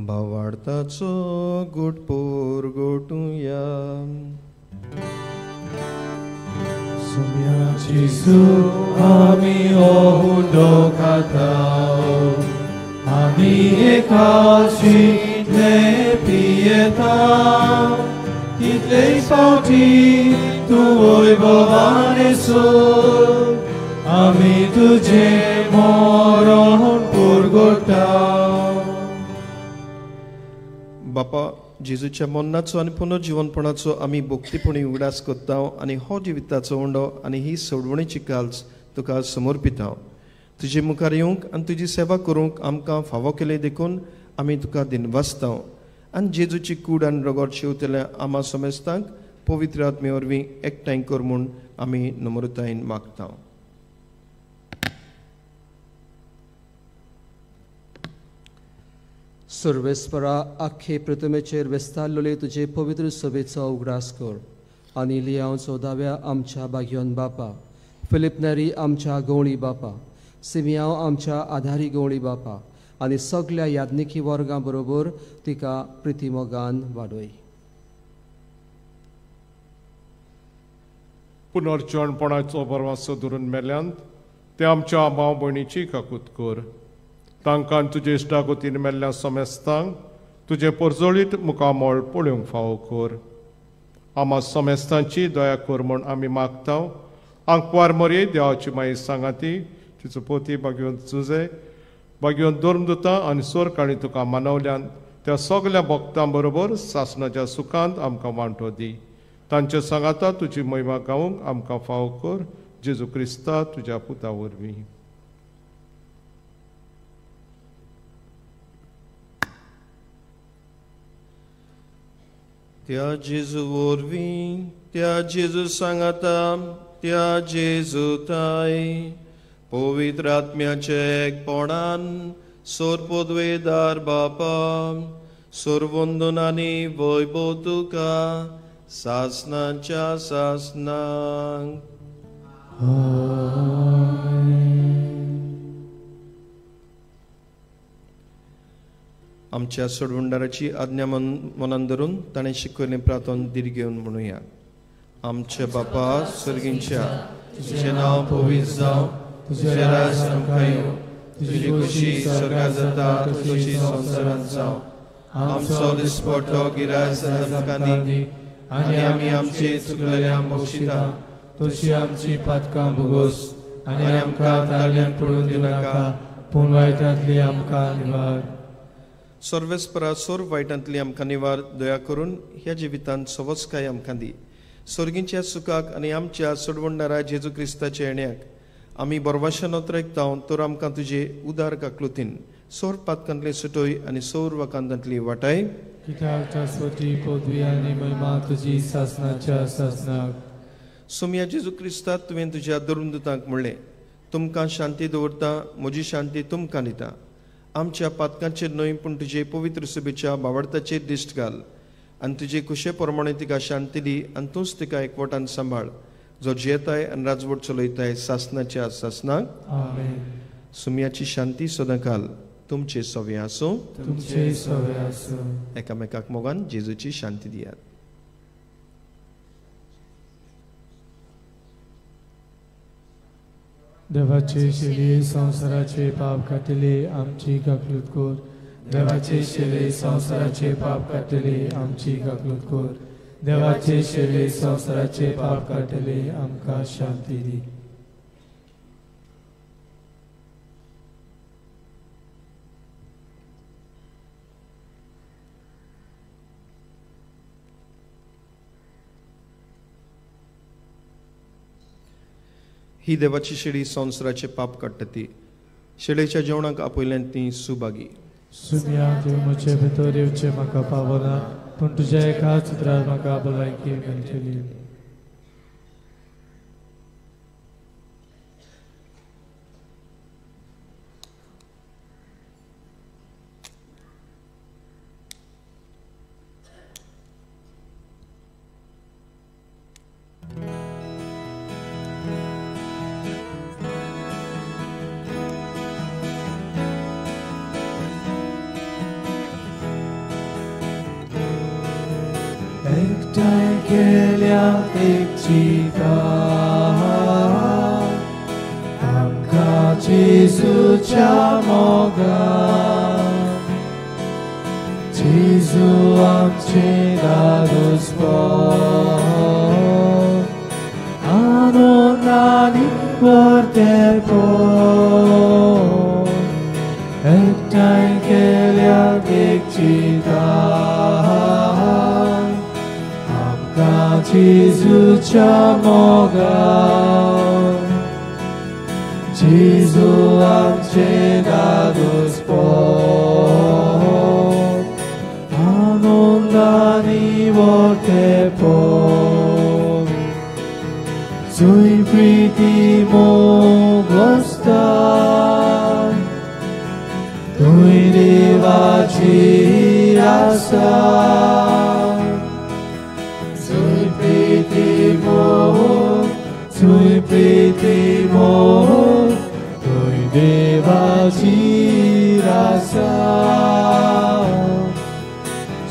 भावार्थाचो गोटपोर गोटुया सुम्याची सूख आमी ओहुंडो खाताव आमी एकाशी ने पियेताव कितलेय फावटी तूं वैभवान येसू आमी तुजें मरण पुरगोटाव बापा जेजूच्या मरणाचो आनी पुनर्जीवनपणाचो आमी भोक्तीपणी उगडास करता आनी हो जिविताचो उंडो आनी ही सोडवणेची काल्स तुका समर्पिता तुजे मुखार येवंक आनी तुजी सेवा करूंक आमकां फावो केले देखून आमी तुका दिनवासता आनी जेजूची कूड आनी रगत शिवतल्या आमा समेस्तांक पवित्र आत्मे वरवीं एकठांय कर म्हूण आमी नम्रतायेन मागता सर्वेस्परा आख्खे प्रतिमेचेर वेस्तारलोले तुजे पवित्र सभेचो उगडास कर आनी लियांवचो दाव्या आमच्या बागयोन बापा फिलिप नेरी आमच्या गवळी बापा सिमियांव आमच्या आधारी गवळी बापा आनी सगळ्या याज्ञिकी वर्गां बरोबर तिका प्रितीमोगान वाडय पुनर्जीवनपणाचो बरवासो धरून मेल्यांत ते आमच्या भाव भयणीची काकूत कर तांकां तुजे इश्टागतीन मेल्ल्या समेस्तांक तुजे परजळीत मुखामोळ पळोवंक फावो कर आमा समेस्तांची दया कर म्हूण आमी मागता आंकवार मरे देवाची माई सांगाती तिचो पोती बागयोन चुजे बागयोन धर्मदुतां आनी सोरकाळी तुका मानवल्यान त्या सगळ्या भक्तां बरोबर सासणाच्या सुखांत आमकां वांटो दी तांचे सांगाता तुजी महिमा गावूंक आमकां फावो कर जेजू क्रिस्ता तुज्या पुता वरवीं त्या जेजू वरवीं त्या जेजू सांगाता त्या जेजू ताय पवित्र आत्म्याचे एकपणान सोरपोद्वेदार बापा सोरवंदनांनी वैभव तुका सासनाच्या सासनांक आमच्या सोडवंडाराची आज्ञा मनान धरून ताणें शिकयलें प्रार्थन दीर घेवन म्हणुया. आमच्या बापा सर्गींच्या, तुजें नांव पवित्र जावं, तुजें राज आमकां येवं, तुजी खुशी स्वर्गांत जाता तशी संवसारांत जावं. आमचो दिसपट्टो गिराय आमकां दी, आनी आमी आमची चुकलेल्यांक बक्षिता, तशी आमची पातकां भोगोस, आनी आमकां तारण्यांत पडून दिवं नाका, पूण वायटांतली आमकां निवार. सर्वेस्परा सोर वायटांतली आमकां निवार, दया करून ह्या जिवितांत सवस्काय आमकां दी. सर्गींच्या सुखाक आनी आमच्या सोडवणदारा जेजू क्रिस्ताच्या येण्याक आमी बरवाशान उतरायतां, तर आमकां तुजे उदार काकलुतीन सोर पातकांतली सुटोय आनी सोर वाकांतांतली वाटाय. कित्याक शास्वती पदवी आनी महिमा तुजी सासणाच्या सासणाक. सोम्या जेजू क्रिस्तांत तुवें तुज्या दुरूंदुतांक म्हणलें, तुमकां शांती दवरता, म्हजी शांती तुमकां दिता. आमच्या पातकांचेर न्हय पूण तुजे पवित्र सभेच्या बावडताचेर दिश्ट घाल, आनी तुजे कुशे प्रमाणे तिका शांती दी, आनी तूंच तिका एकवटान सांबाळ, जो जेताय आनी राजवट चलयताय सासणाच्या सासणाक. आमेन. सुम्याची शांती सदांकाल तुमचे सवे आसूं. तुमचे सवे आसूं. एकामेकाक मोगान जेजूची शांती दियात. देवाचे शेले संसाराचे पाप काटले आमची गागलूत कोर. देवाचे शेले संसाराचे पाप काटले आमची गागलूत कोर. देवाचे शेले संसाराचे पाप काटले आमकां शांती दी. ही देवाची शेळी संवसाराचे पाप काडटा ती. शेळेच्या जेवणाक आपयल्यान ती सुभागी. सुम्या तूं म्हजे भितर येवचें म्हाका पावना, पूण तुज्या एकाच उतरार म्हाका भलायकी मेळटली. एकठांय केल्या एकचिका आमकां जेजूच्या मोगान. जेजू आमचे दादोसपण आनंदानी वर्तेपण. एकठांय केल्या एकचिका जेजूच्या मोगान. जेजू आमचे दादोसपण आनंदानी वर्तेपण. जुंय प्रिती मोग आसता, थंय देवाची आसा. Sui priti moh, tui devaci rasa.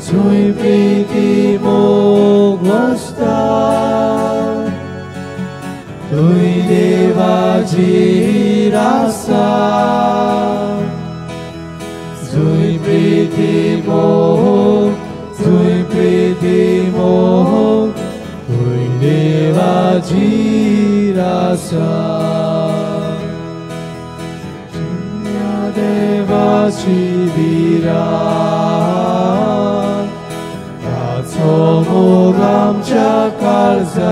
Sui priti moh guasta, tui devaci rasa. Sui priti moh, tui priti moh, tui devaci rasa. Dunya devaci viran, taco mogam cakalzan.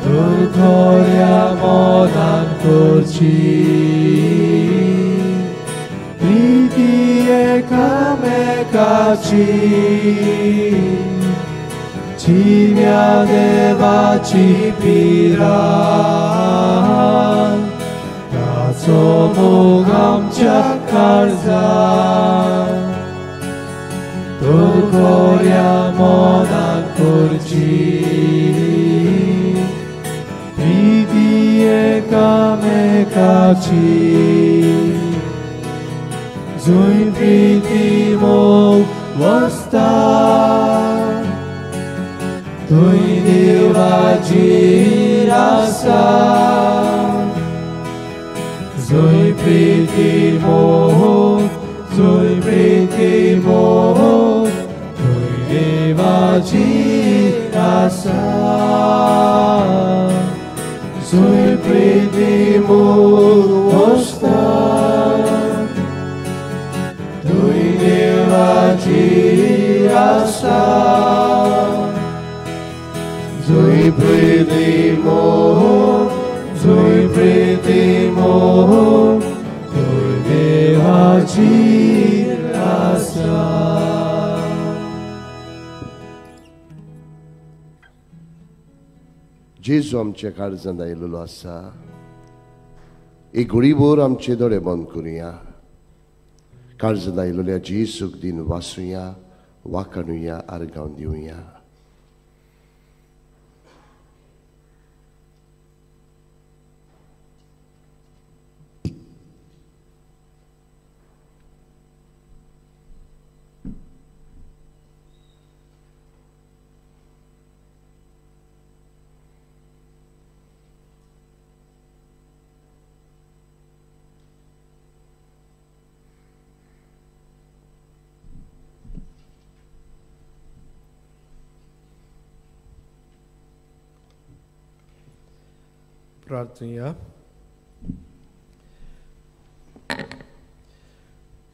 Turkoria modan kurci, priti ekamekaci. Civia devaci piran, taco mogam cakalzan. Turkoria modan kurci, priti वस्ता तुई देवाची आसा जोय प्रीती मोह जोय प्रीती मोह तुई देवाची आसा जोय प्रीती मोह वस्ता तुई देवाची आसा जोय प्रीती मोह जोय प्रीती मोह तुई देवाची आसा. जेजू आमच्या काळजांत आयिल्लो आसा. एक घडीभर आमचे दोळे बंद करुया. काळजांत आयिल्ल्या जेजूक दिन वाचुया, वाखाणुया, आर्गांव दिवया. प्रार्थना.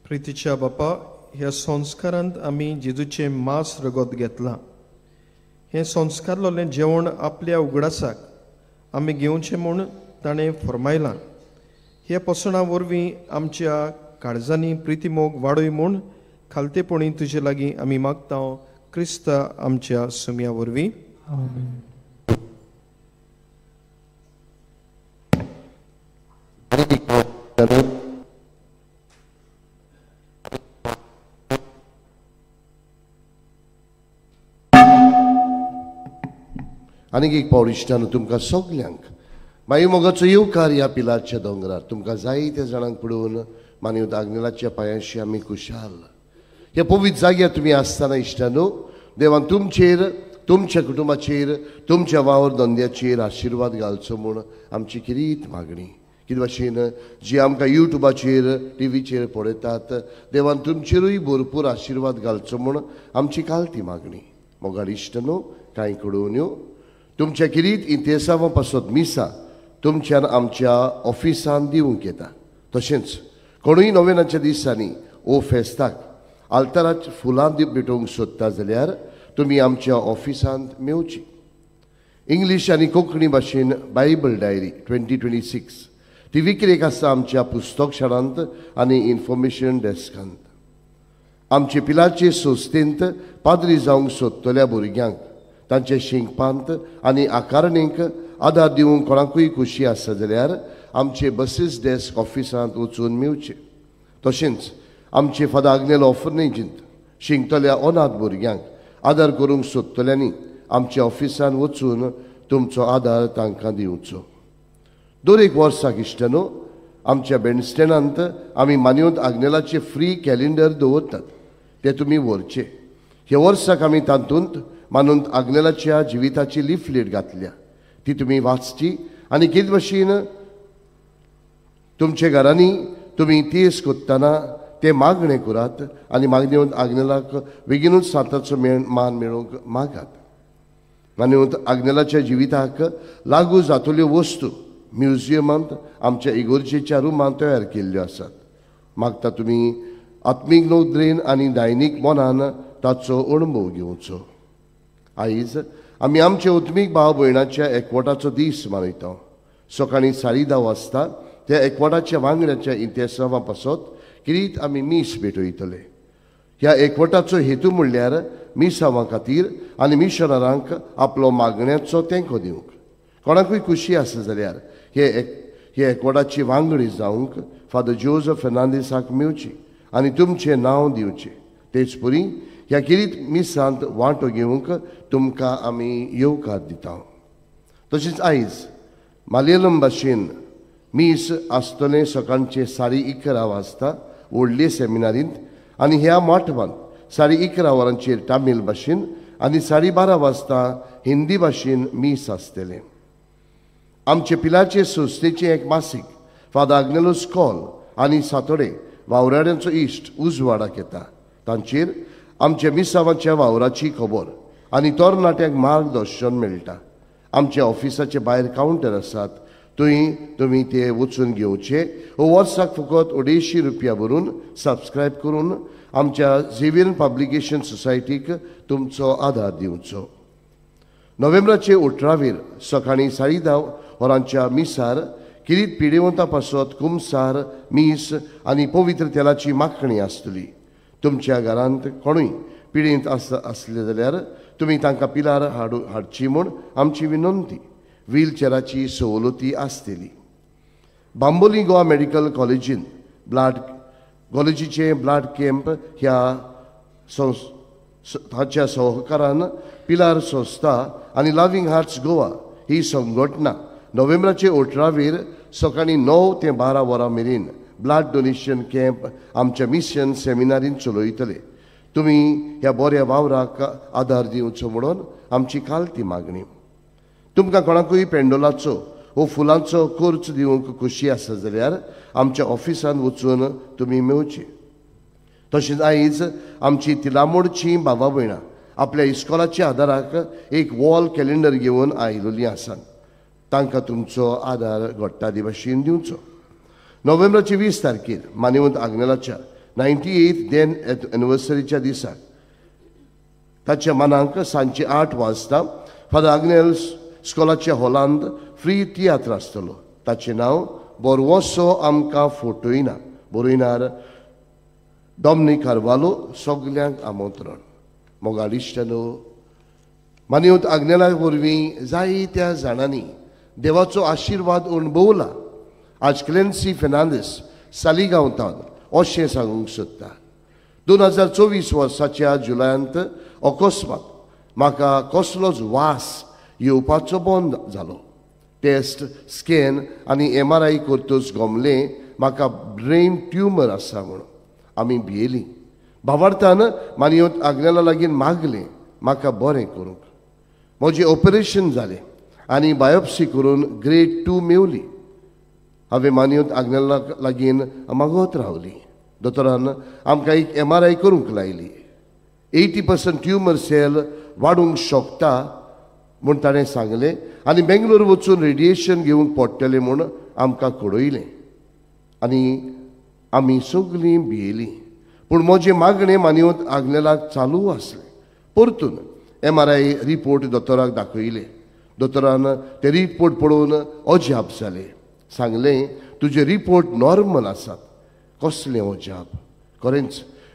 प्रितीच्या बापा, ह्या संस्कारांत आमी जेजूचे मास रगत घेतला. हे संस्कारलोलें जेवण आपल्या उगडासाक आमी घेवचें म्हूण ताणें फरमायलां. ह्या पसणा वरवीं आमच्या काळजांनी प्रिती मोग वाडय म्हूण खालतेपणी तुजे लागीं आमी मागता. क्रिस्त आमच्या सुम्या वरवीं. आमेन. आनीक एक पावल इश्टानो तुमकां सगल्यांक मागीर मोगाचो येवकार ह्या पिलाच्या दोंगरार तुमकां जायत्या जाणांक पळोवन मानव आग्नेलाच्या पांयाशी आमी खुशाल. ह्या पवित्र जाग्यार तुमी आसतना इश्टानो देवान तुमचेर, तुमच्या कुटुंबाचेर, तुमच्या वावर धंद्याचेर आशिर्वाद घालचो म्हूण आमची किरीत मागणी. कितें भाशेन जी आमकां युट्यूबाचेर टीव्हीचेर पळयतात देवान तुमचेरूय भरपूर आशिर्वाद घालचो म्हूण आमची कालती मागणी. मोगाळ इश्टानो कांय कळोवन्यो तुमच्या किरीत इतिहासावा पासत मिसा तुमच्यान आमच्या ऑफिसान दिवंक येता. तशेंच कोणूय नोवेनाच्या दिसांनी ओ फेस्ताक आल्ताराच फुलां भेटोवंक सोदता जाल्यार तुमी आमच्या ऑफिसांत मेवची. इंग्लीश आनी कोंकणी भाशेन बायबल डायरी 2026 ती विक्रेक आसा आमच्या पुस्तक शाळांत आनी इन्फॉर्मेशन डेस्कांत. आमचे पिलाचे संस्थेंत पाद्री जावंक सोदतल्या भुरग्यांक तांचे शिंकपांत आनी आकारणेक आदार दिवंक कोणाकूय खुशी आसा जाल्यार आमचे बसीस डेस्क ऑफिसांत वचून मेवचे. तशेंच आमचे फादर आग्नेलो ऑफर्नेजींत शिंकतल्या अनाथ भुरग्यांक आदार करूंक सोदतल्यांनी आमच्या ऑफिसान वचून तुमचो आदार तांकां दिवचो. दर एक वर्साक इश्टानो आमच्या बँडस्टँडांत आमी मानवंत आग्नेलाचे फ्री कॅलेंडर दवरतात ते तुमी व्हरचे. हे वर्साक आमी तातूंत मानवंत आग्नेलाच्या जिविताची लिफलेट घातल्या ती तुमी वाचची आनी कितें भाशेन तुमच्या घरांनी तुमी तेस कोत्ताना ते मागणें करात आनी मागणेवंत आग्नेलाक बेगीनूच साताचो मान मेळोवंक मागात. मानवंत आग्नेलाच्या जिविताक लागू जातल्यो वस्तू म्युजियमांत आमच्या इगोर्जेच्या रुमांत तयार केल्ल्यो आसात. मागता तुमी आत्मीक नोदरेन आनी दैनीक मनान ताचो अणभव घेवचो. आयज आमी आमचे उत्मीक भाव भयणाच्या एकवटाचो दीस मनयता. सकाळीं 10:30 वाजता त्या एकवटाच्या वांगड्याच्या इतिहासा पासत किरीत आमी मीस भेटयतले. ह्या एकवटाचो हेतू म्हणल्यार मिसांवा खातीर आनी मिशनरांक आपलो मागण्याचो तेंको दिवंक. कोणाकूय खुशी आसा जाल्यार हे एकवटाची वांगडी जावंक फादर जोझफ फेर्नांदीसाक मेवची आनी तुमचें नांव दिवचें. तेच परी ह्या किरीत मिसांत वांटो घेवंक तुमकां आमी येवकार दिता. तशेंच आयज मलयालम भाशेन मीस आसतलें सकाळचे 11:30 वाजता व्हडले सेमिनारींत आनी ह्या माटवांत 11:30 वरांचेर तामील भाशेन आनी 12:30 वाजता हिंदी भाशेन मीस आसतलें. आमचे पिलाचे संस्थेचें एक मासीक फादर आग्नेलोस कॉल आनी सातोडे वावराड्यांचो इश्ट उजवाडाक येता. तांचेर आमच्या मिसांवाच्या वावराची खबर आनी तरणाट्यांक मार्गदर्शन मेळटा. आमच्या ऑफिसाचे भायर कावंटर आसात, थंय तुमी ते वचून घेवचे. हो वर्साक फकत 250 रुपया भरून सबस्क्रायब करून आमच्या झेवियर पब्लिकेशन सोसायटीक तुमचो आदार दिवचो. नोव्हेंबराचे 18 सकाळीं 10:30 वरांच्या मिसार किरीत पिडेवंता पासत कुमसार मीस आनी पवित्र तेलाची माखणी आसतली. तुमच्या घरांत कोणूय पिडेंत आसले जाल्यार तुमी तांकां पिलार हाडची म्हूण आमची विनंती. व्हीलचॅराची सवलती आसतली. बांबोली गोवा मेडिकल कॉलेजीन कॉलेजीचे ब्लड कॅम्प हाच्या सहकारान पिलार संस्था आनी लविंग हार्ट्स गोवा ही संघटना नोव्हेंबराचे 18 सकाळीं 9 ते 12 वरां मेरेन ब्लड डोनेशन कॅम्प आमच्या मिशन सेमिनारीन चलयतले. तुमी ह्या बऱ्या वावराक आदार दिवचो म्हणून आमची कालती मागणी. तुमकां कोणाकूय पेंडोलाचो वो फुलांचो खर्च दिवंक खोशी आसा जाल्यार आमच्या ऑफिसान वचून तुमी मेळचे. तशेंच आयज आमची तिलामोडची भावा भयणां आपल्या इस्कॉलाच्या आदाराक एक वॉल कॅलेंडर घेवन आयिल्लीं आसात. तांकां तुमचो आदार घडटा भाशेन दिवचो. नोव्हेंबराचे 20 तारखेर मानेवंत आग्नेलाच्या 98th डेथ एनिवर्सरीच्या दिसाक ताच्या मनाक सांजे 8 वाजता फादर आग्नेल स्कॉलाच्या हॉलांत फ्री तियात्र आसतलो. ताचें नांव बोरवोसो आमकां फोटोयना. बरयणार डॉमिनिक कार्वालो. सगल्यांक आमंत्रण. मोगाडिश्टानो, मानेवंत आग्नेला वरवीं जायत्या जाणांनी देवाचो आशिर्वाद अणभवला. आज क्लेन्सी फेर्नांडीस सालिगांवतान अशें सांगूंक सोदता. 2024 वर्साच्या जुलयांत अकस्मात म्हाका कसलोच वास येवपाचो बंद जालो. टेस्ट स्कॅन आनी MRI करतच गमलें म्हाका ब्रेन ट्युमर आसा म्हूण. आमी भियेलीं. भावार्थान मानेवंत आग्नेला लागीं मागलें म्हाका बरें करूंक. म्हजें ऑपरेशन जालें आनी बायोप्सी करून ग्रेड 2 मेवली. हांवें मानेवंत आग्नेला लागीं मागत रावली. दोतोरान आमकां एक MRI करूंक लायली. 80% ट्युमर सेल वाडूंक शकता म्हूण ताणें सांगलें आनी बेंगलोर वचून रेडिएशन घेवंक पडटलें म्हूण आमकां कळयलें. आनी आमी सगळीं भियेलीं. पूण म्हजें मागणें मानेवंत आग्नेलाक चालू आसलें. परतून MRI रिपोर्ट दोतोराक दाखयले. दोतोरान ते रिपोर्ट पळोवन अजाप जालें. सांगलें तुजे रिपोर्ट नॉर्मल आसात. कसलें अजाप. खरेंच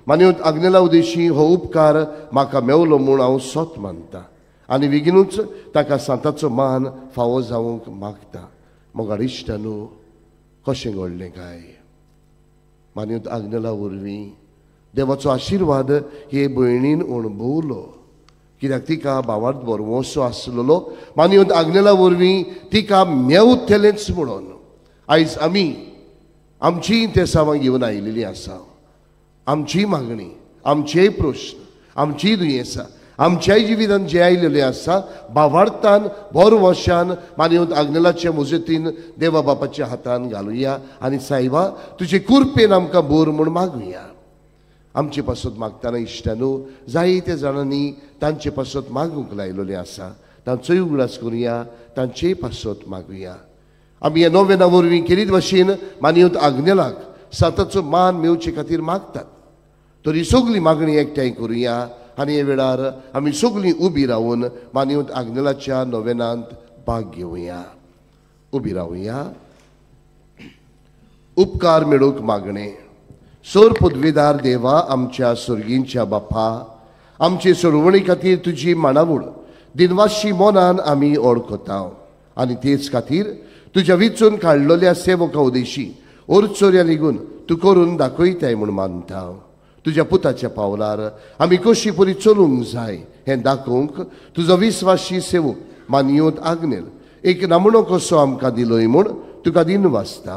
मानेवंत आग्नेला उदेशी हो उपकार म्हाका मेवलो म्हूण हांव सोत मानतां आनी बेगीनूच ताका सांताचो मान फावो जावंक मागता. मोगाडिश्टानो, कशें घडलें काय. मानेवंत आग्नेला वरवीं देवाचो आशिर्वाद हे भयणीन अणभवलो. कित्याक तिका भावार्थ बरवोसो आसलेलो. मानेवंत आग्नेला वरवीं तिका मेवतलेंच म्हणून आयज आमी आमचीं ते सामां घेवन आयिल्लीं आसा. आमची मागणी, आमचेय प्रश्न, आमचीय दुयेंसां आमच्याय जिवितांत जे आयिल्लें आसा भावार्थान बरवशान मानेवंत आग्नेलाच्या मुजतीन देवा बापाच्या हातान घालुया आनी सायबा तुजे कुरपेन आमकां बोर म्हूण मागुया. आमचे पासत मागतना इश्टानो जायत्या जाणांनी तांचे पासत मागूंक लायिल्लें आसा. तांचोय उगडास करुया, तांचेय पासत मागुया. आमी ह्या नोवेना वरवीं केरीत भाशेन मानेवंत आग्नेलाक सांताचो मान मेवचे खातीर मागतात. तरी सगळी मागणी एकठांय करुया आनी हे वेळार आमी सगळीं उबी रावन मानेवंत आग्नेलाच्या नोवेनांत भाग घेवया. उबी रावया. उपकार मेळूंक मागणें. सोर पदवीदार देवा, आमच्या स्वर्गींच्या बापा, आमचे सोडवणी खातीर तुजी मांडावळ दिनवाशी मोनान आमी ओळखता आनी तेच खातीर तुज्या विचून काडलेल्या सेवका उदेशी ओरचोऱ्या लेगून तूं करून दाखयताय म्हूण मानता. तुज्या पुताच्या पावलार आमी कशी परी चलूंक जाय हें दाखोवंक तुजो विस्वासी सेवक मानेवंत आग्नेल एक नमुनो कसो आमकां दिलोय म्हूण तुका दिनवासता.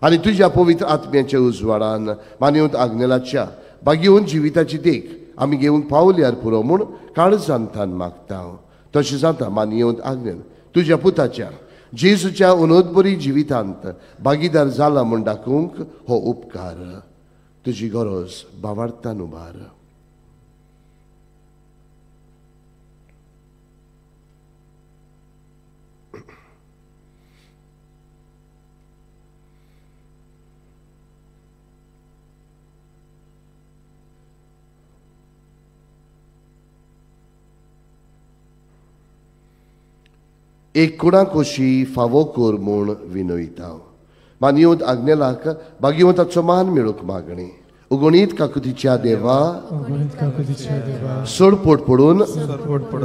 आनी तुज्या पवित्र आत्म्याच्या उजवाडान मानेवंत आग्नेलाच्या बागेवन जिविताची देख आमी घेवंक पावल्यार पुरो म्हूण काळजांतान मागता हांव. तशें जाता मानयेंत आग्नेल तुज्या पुताच्या जेजूच्या उनोदबरी जिवितांत भागीदार जाला म्हूण दाखोवंक हो उपकार तुजी गरज भावार्थान उबार. एक कुणा कोशी फावो कोर म्हूण विनयता. मानयोद आग्नेलाक भाग्यवंताचो मान मेळूंक मागणी. उगणीत काकुतीच्या देवा सोड पोट पडून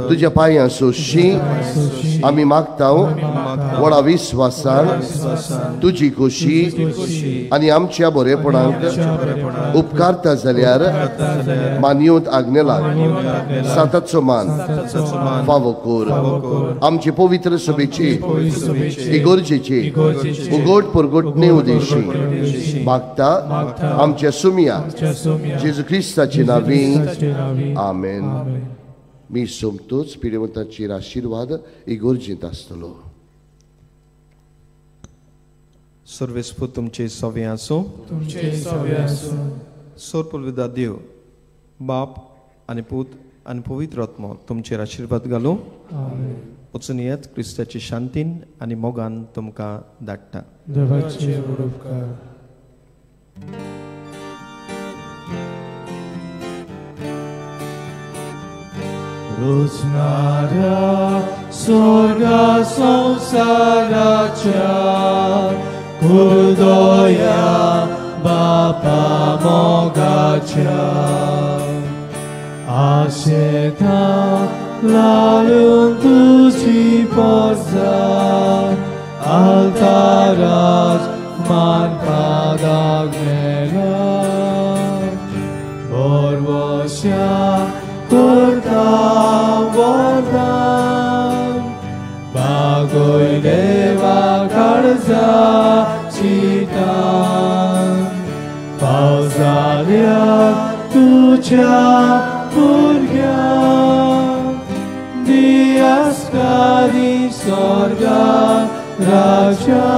तुज्या पांयां सोशी आमी मागता व्हडा विस्वासान तुजी खोशी आनी आमच्या बरेपणाक उपकारता जाल्यार मानयोद आग्नेलाक साताचो मान फावो कोर. आमचे पवित्र सभेचे इगोर्जेचे उगोट परगोटणे उदेशी मागता आमच्या सुमिया जेजू ख्रिस्ताचे नावी आमेन. मी सोमतोच पिडेवंताचेर आशीर्वाद इगोर्जेंत आसतलो. सर्वेस्पूत तुमचे सवे आसूं. सोरपुलविदा देव बाप आनी पूत आनी पवित्र आत्मो तुमचेर आशीर्वाद घालूं. वचून येत क्रिस्ताची शांतीन आनी मोगान तुमकां धाडटा. रोजनाऱ्या स्वर्गा संसाराच्या कुर्दोया बापा मोगाच्या आशेता लालून तुझी पोरजा आल्तारात मान पादाक मेला बोरवोशा Corta bordan Bagoy deva karza chitan Pauzalia tucia purgia Dias kadi sorga raja